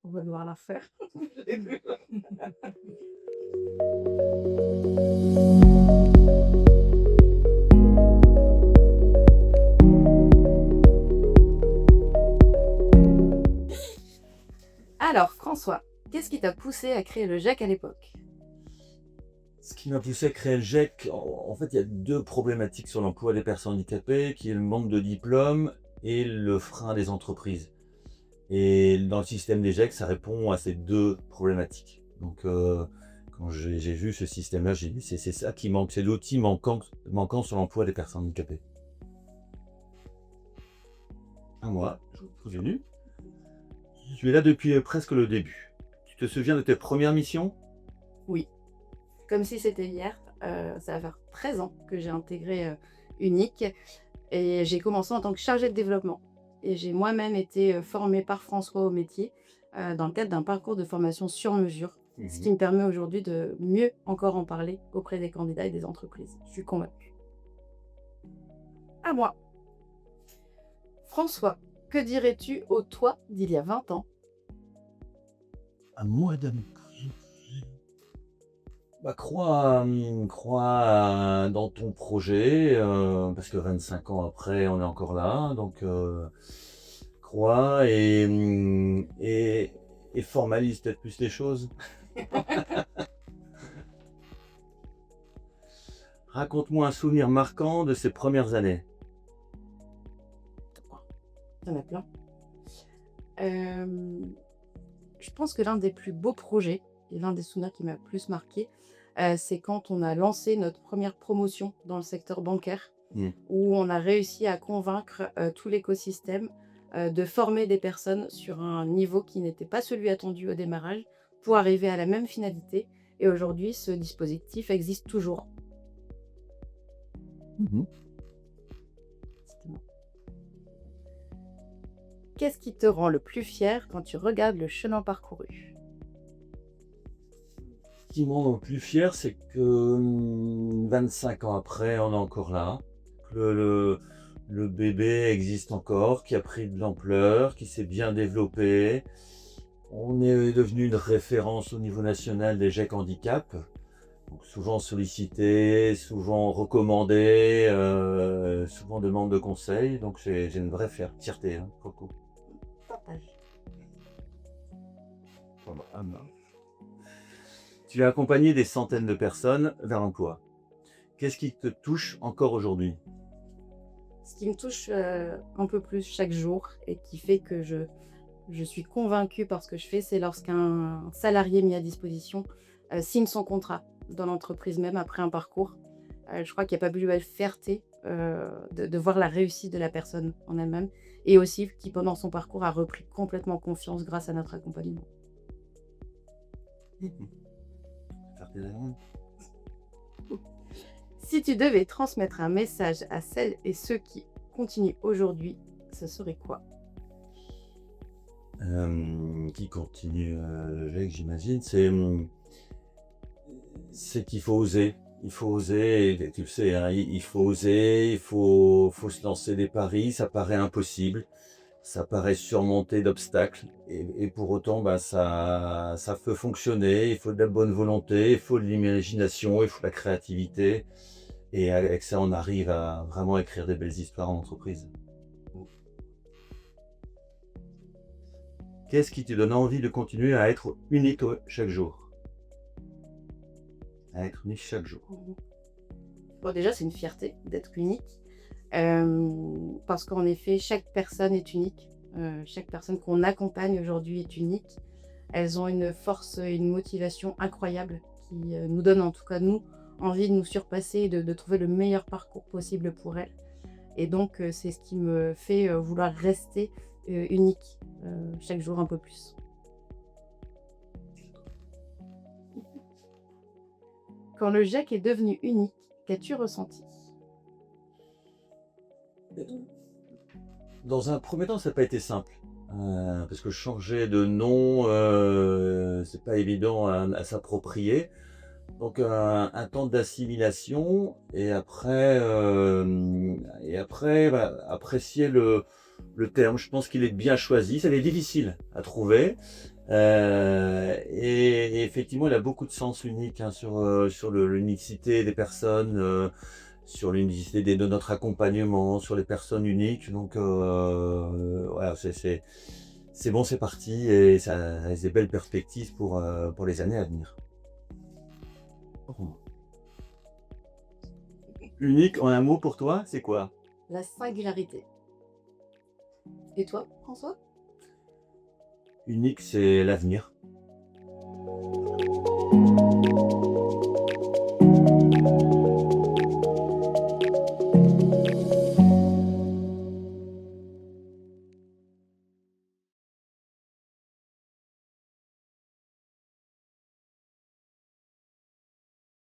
On va devoir la faire. Alors, François, qu'est-ce qui t'a poussé à créer le GEC à l'époque? Ce qui m'a poussé à créer le GEC, en fait, il y a deux problématiques sur l'emploi des personnes handicapées, qui est le manque de diplôme et le frein des entreprises. Et dans le système des GEC, ça répond à ces deux problématiques. Donc, quand j'ai vu ce système-là, j'ai dit c'est ça qui manque, c'est l'outil manquant sur l'emploi des personnes handicapées. À moi, je vous venu. Je suis là depuis presque le début. Tu te souviens de tes premières missions? Oui, comme si c'était hier. Ça va faire 13 ans que j'ai intégré Unique et j'ai commencé en tant que chargée de développement. Et j'ai moi-même été formée par François au métier dans le cadre d'un parcours de formation sur mesure, ce qui Mhm. me permet aujourd'hui de mieux encore en parler auprès des candidats et des entreprises. Je suis convaincue. À moi. François, que dirais-tu au toi d'il y a 20 ans? À moi de Bah, crois dans ton projet, parce que 25 ans après, on est encore là, donc crois et formalise peut-être plus les choses. Raconte-moi un souvenir marquant de ces premières années. Il y en a plein. Euh, je pense que l'un des plus beaux projets et l'un des souvenirs qui m'a le plus marqué, c'est quand on a lancé notre première promotion dans le secteur bancaire, Mmh. où on a réussi à convaincre tout l'écosystème de former des personnes sur un niveau qui n'était pas celui attendu au démarrage pour arriver à la même finalité. Et aujourd'hui, ce dispositif existe toujours. Mmh. Qu'est-ce qui te rend le plus fier quand tu regardes le chemin parcouru? Ce qui me rend le plus fier, c'est que 25 ans après, on est encore là. Que le bébé existe encore, qui a pris de l'ampleur, qui s'est bien développé. On est devenu une référence au niveau national des GEC handicap. Donc, souvent sollicité, souvent recommandé, souvent demande de conseils. Donc j'ai une vraie fierté, hein, pour le coup. Partage. Voilà. Ah ben. Tu as accompagné des centaines de personnes vers l'emploi. Qu'est-ce qui te touche encore aujourd'hui? Ce qui me touche un peu plus chaque jour et qui fait que je suis convaincue par ce que je fais, c'est lorsqu'un salarié mis à disposition signe son contrat dans l'entreprise même après un parcours. Je crois qu'il n'y a pas plus belle fierté de voir la réussite de la personne en elle-même et aussi qui, pendant son parcours, a repris complètement confiance grâce à notre accompagnement. Fierté d'elle-même. Si tu devais transmettre un message à celles et ceux qui continuent aujourd'hui, ce serait quoi? Qui continue le GEC, j'imagine, c'est qu'il faut oser. Il faut oser, et tu le sais, hein, il faut oser, faut se lancer des paris, ça paraît impossible, ça paraît surmonté d'obstacles, et pour autant, bah, ça peut fonctionner, il faut de la bonne volonté, il faut de l'imagination, il faut de la créativité, et avec ça, on arrive à vraiment écrire des belles histoires en entreprise. Qu'est-ce qui te donne envie de continuer à être unique chaque jour? À être unique chaque jour. Bon, déjà, c'est une fierté d'être unique, parce qu'en effet, chaque personne est unique. Chaque personne qu'on accompagne aujourd'hui est unique. Elles ont une force et une motivation incroyable qui, nous donnent, en tout cas nous, envie de nous surpasser et de trouver le meilleur parcours possible pour elles. Et donc, c'est ce qui me fait, vouloir rester, unique, chaque jour un peu plus. Quand le GEC est devenu unique, qu'as-tu ressenti? Dans un premier temps, ça n'a pas été simple, parce que changer de nom, c'est pas évident à s'approprier. Donc un temps d'assimilation et après, bah, apprécier le terme. Je pense qu'il est bien choisi. Ça est difficile à trouver. Et effectivement, il a beaucoup de sens unique hein, sur l'unicité des personnes, sur l'unicité de notre accompagnement, sur les personnes uniques. Donc, voilà, c'est bon, c'est parti et ça a des belles perspectives pour les années à venir. Unique, en un mot pour toi, c'est quoi? La singularité. Et toi, François? Unique, c'est l'avenir.